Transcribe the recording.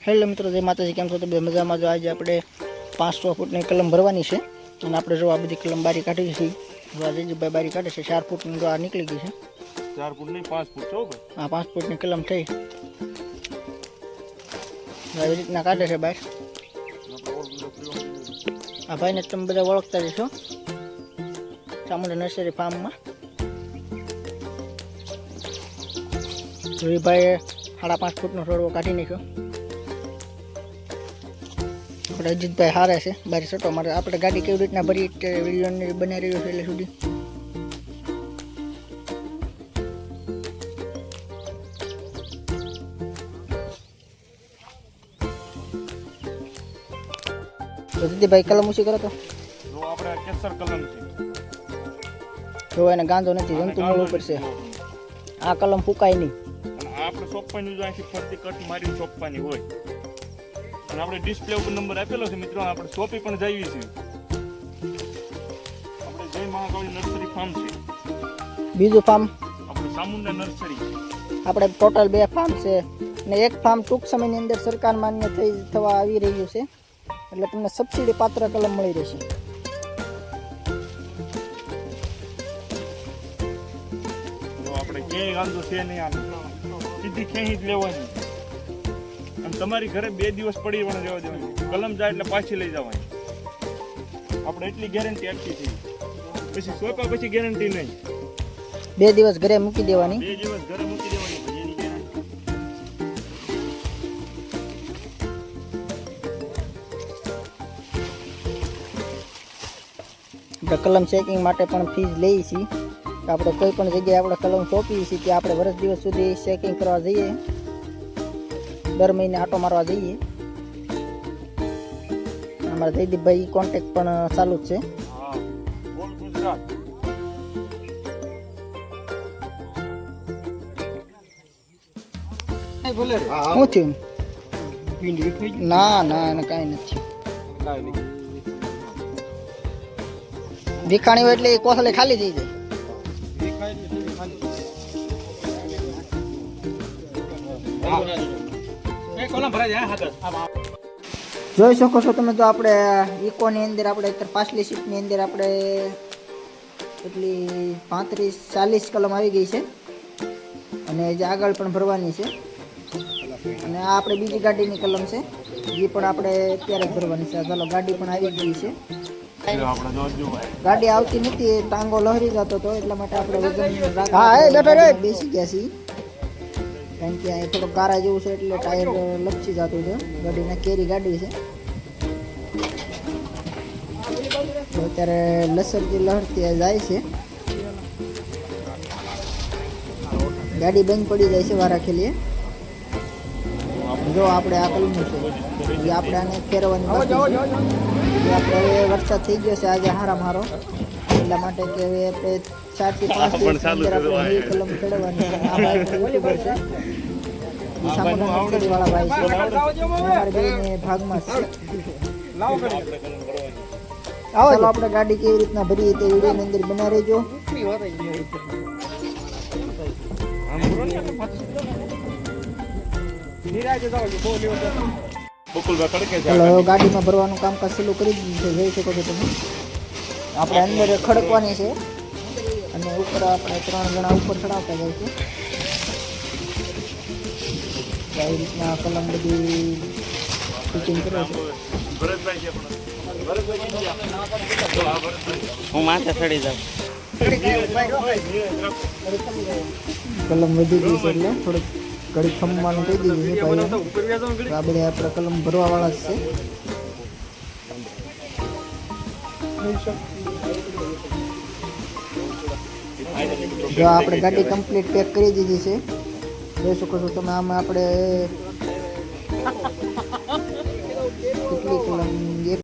Hello મિત્રો, જય માતાજી. કેમ છો? તો બે મજામાં. જો આજે આપણે 500 ફૂટની કલમ ભરવાની છે અને આપણે જો આ બધી કલમ બારી કાઢી છે. જો આ જયજીભાઈ બારી કાઢે છે 4 ફૂટની. જો આ નીકળી ગઈ છે 4 ફૂટ નહીં 5 ફૂટ છો ભાઈ. હા, 5 ફૂટની કલમ થઈ. આવી રીતના કાઢે છે બહાર. આ ભાઈને તમે બધા ઓળખતા જશો, ચામુંડા નર્સરી ફાર્મમાં. જો એ ભાઈએ 5.5 ફૂટનો છોડવો કાઢી નાખ્યો. આપણે અજીતભાઈ હારે છે બારી સટો મારે. આપણે ગાડી કેવી રીતના ભરી વિડીયો બનાવી રહ્યો છે એટલે સુધી. તો દીદીભાઈ કલમ ઊંચી કરો તો જો આપણે કેસર કલમ છે. જો એને ગાંધો નથી, જંતુ મળવું પડશે. આ કલમ ફૂકાય નહીં. અને આપણે સોંપવાની જો અહીંથી ફરતી કટ મારીને સોંપવાની હોય. અને આપણે ડિસ્પ્લે ઉપર નંબર આપેલો છે મિત્રો. આપણે સોંપી પણ જઈએ છીએ. આપણે જય મહાકાળી નર્સરી ફાર્મ છે. બીજું ફાર્મ આપણે ચામુંડા નર્સરી. આપણે ટોટલ 2 ફાર્મ છે ને એક ફાર્મ ટૂંક સમયની અંદર સરકાર માન્ય થવા આવી રહ્યું છે, એટલે તમને સબસિડી પાત્ર કલમ મળી રહેશે. આપણે ક્યાંય વાંધો છે નહીં. આમ સીધી ક્યાંય જ લેવાની. અને તમારી ઘરે 2 દિવસ પડી પણ રહેવા દેવાની. કલમ જાય એટલે પાછી લઈ જવાની. આપણે એટલી ગેરંટી આપી છે. પછી સોંપ્યા પછી ગેરંટી નહીં. 2 દિવસ ઘરે મૂકી દેવાની. 2 દિવસ ઘરે મૂકી દેવાની પછી એની ગેરંટી. આપણે કલમ ચેકિંગ માટે પણ ફીસ લઈએ છીએ. આપણે કોઈ પણ જગ્યાએ આપણે કલમ સોંપીએ છીએ ત્યાં આપણે વર્ષ દિવસ સુધી ચેકિંગ કરવા જઈએ. દર મહિને આટો મારવા જઈએ. અમારા જયદીપભાઈ કોન્ટેક્ટ પણ ચાલુ જ છે. હા, બોલ ગુજરાત. શું થયું? ના ના, એને કાંઈ નથી. વિખાણી હોય એટલે એ કોથળે ખાલી થઈ જાય. જોઈ શકો છો તમે. તો આપણે ઇકોની અંદર આપણે અત્યારે પાછલી સીટની અંદર આપણે એટલી 35-40 કલમ આવી ગઈ છે અને જે આગળ પણ ભરવાની છે. અને આ આપણે બીજી ગાડીની કલમ છે, એ પણ આપણે અત્યારે જ ભરવાની છે. ચાલો, ગાડી પણ આવી ગઈ છે. ગાડી આવતી નથી, ટાંગો લહેરી જતો હતો એટલા માટે આપણે વજન બેસી ગયા છીએ. કારણ કે અહીં થોડુંક ગારા જેવું છે એટલે ટાયર લપસી જતું છે. ગાડીના કેરી ગાડી છે. તો અત્યારે લસરથી લહરતી જાય છે. ગાડી બંધ પડી જાય છે વારા ખેલીએ. જો આપણે આ કલમનું છે એ આપણે આને ફેરવવાની બાકી છે. આપણે હવે વરસાદ થઈ ગયો છે આજે હારામારો, એટલા માટે કે હવે આપણે 4 થી 5 દિવસ અંદર આપણે એ કલમ ફેરવવાની છે. આ ભાઈ યુટ્યુબર છે, એ સામુંડા નર્સરી વાળા ભાઈ છે. અમારા બેને ભાગમાં છે. ચાલો આપણે ગાડી કેવી રીતના ભરીએ તે વિડીયોની અંદર બના રહેજો. ચાલો, ગાડીમાં ભરવાનું કામકાજ ચાલુ કરી દીધું છે. જોઈ શકો છો તમે. આપણે અંદર ખડકવાની છે અને ઉપર આપણે 3 જણા ઉપર ચડાવતા જાય છે. આવી રીતના કલમ બધી ફિટિંગ કરે છે. હું માથે ચડી જાઉં. કલમ વધી ગઈ છે એટલે થોડીક ઘડી ખમવાનું કહી દીધું છે ભાઈ. આ બધા આપણે કલમ ભરવા વાળા જ છે. જો આપણે ગાડી કમ્પ્લીટ પેક કરી દીધી છે. જોઈ શકો છો તમે. આમાં આપણે કેટલી કલમ